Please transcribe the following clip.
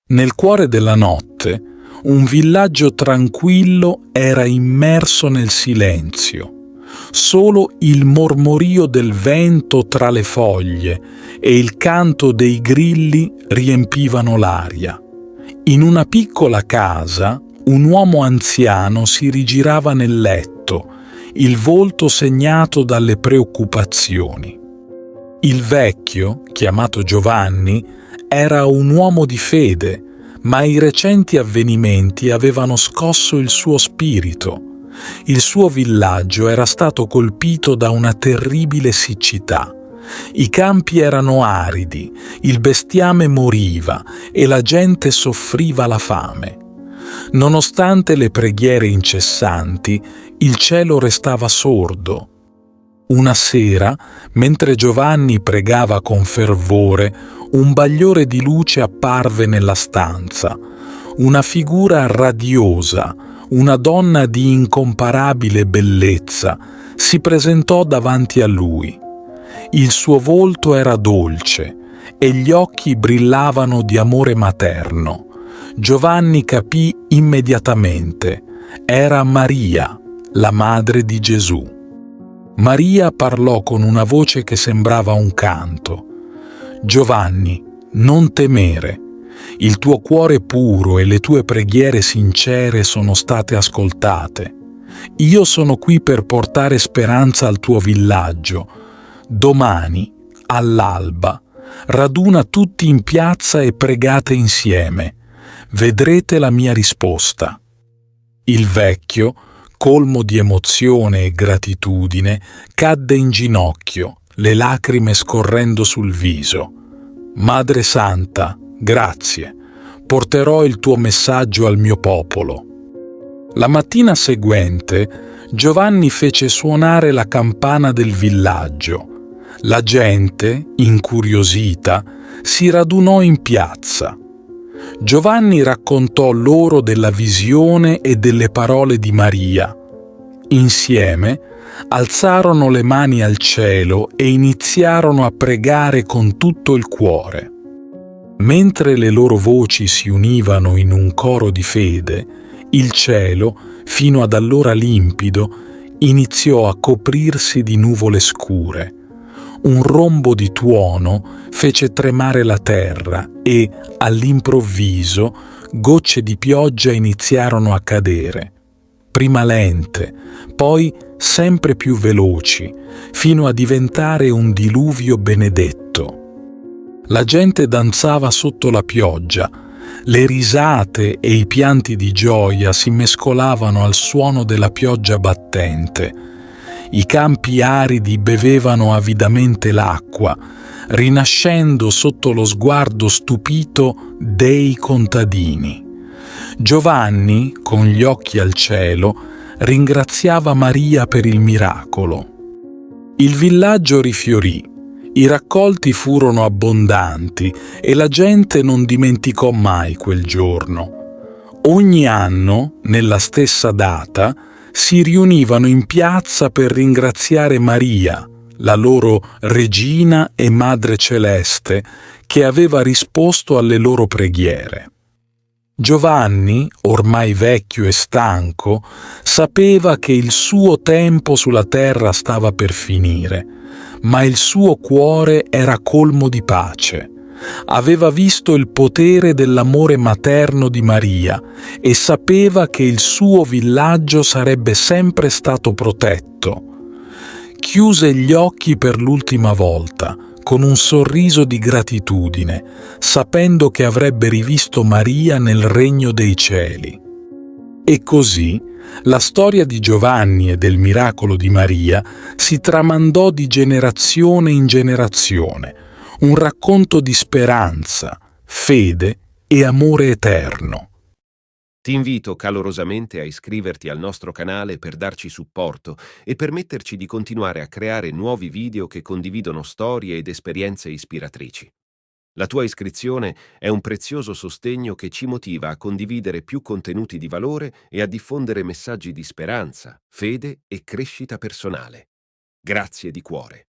Nel cuore della notte, un villaggio tranquillo era immerso nel silenzio. Solo il mormorio del vento tra le foglie e il canto dei grilli riempivano l'aria. In una piccola casa, un uomo anziano si rigirava nel letto, il volto segnato dalle preoccupazioni. Il vecchio, chiamato Giovanni, era un uomo di fede, ma i recenti avvenimenti avevano scosso il suo spirito. Il suo villaggio era stato colpito da una terribile siccità. I campi erano aridi, il bestiame moriva e la gente soffriva la fame. Nonostante le preghiere incessanti, il cielo restava sordo. Una sera, mentre Giovanni pregava con fervore, un bagliore di luce apparve nella stanza. Una figura radiosa, una donna di incomparabile bellezza, si presentò davanti a lui. Il suo volto era dolce e gli occhi brillavano di amore materno. Giovanni capì immediatamente. Era Maria, la madre di Gesù. Maria parlò con una voce che sembrava un canto. «Giovanni, non temere. Il tuo cuore puro e le tue preghiere sincere sono state ascoltate. Io sono qui per portare speranza al tuo villaggio. Domani, all'alba, raduna tutti in piazza e pregate insieme. Vedrete la mia risposta». Il vecchio, colmo di emozione e gratitudine, cadde in ginocchio, le lacrime scorrendo sul viso. «Madre Santa, grazie. Porterò il tuo messaggio al mio popolo». La mattina seguente, Giovanni fece suonare la campana del villaggio. La gente, incuriosita, si radunò in piazza. Giovanni raccontò loro della visione e delle parole di Maria. Insieme alzarono le mani al cielo e iniziarono a pregare con tutto il cuore. Mentre le loro voci si univano in un coro di fede, il cielo, fino ad allora limpido, iniziò a coprirsi di nuvole scure. Un rombo di tuono fece tremare la terra e, all'improvviso, gocce di pioggia iniziarono a cadere. Prima lente, poi sempre più veloci, fino a diventare un diluvio benedetto. La gente danzava sotto la pioggia, le risate e i pianti di gioia si mescolavano al suono della pioggia battente. I campi aridi bevevano avidamente l'acqua, rinascendo sotto lo sguardo stupito dei contadini. Giovanni, con gli occhi al cielo, ringraziava Maria per il miracolo. Il villaggio rifiorì, i raccolti furono abbondanti e la gente non dimenticò mai quel giorno. Ogni anno, nella stessa data, si riunivano in piazza per ringraziare Maria, la loro regina e madre celeste, che aveva risposto alle loro preghiere. Giovanni, ormai vecchio e stanco, sapeva che il suo tempo sulla terra stava per finire, ma il suo cuore era colmo di pace. Aveva visto il potere dell'amore materno di Maria e sapeva che il suo villaggio sarebbe sempre stato protetto. Chiuse gli occhi per l'ultima volta, con un sorriso di gratitudine, sapendo che avrebbe rivisto Maria nel regno dei cieli. E così la storia di Giovanni e del miracolo di Maria si tramandò di generazione in generazione, un racconto di speranza, fede e amore eterno. Ti invito calorosamente a iscriverti al nostro canale per darci supporto e permetterci di continuare a creare nuovi video che condividono storie ed esperienze ispiratrici. La tua iscrizione è un prezioso sostegno che ci motiva a condividere più contenuti di valore e a diffondere messaggi di speranza, fede e crescita personale. Grazie di cuore.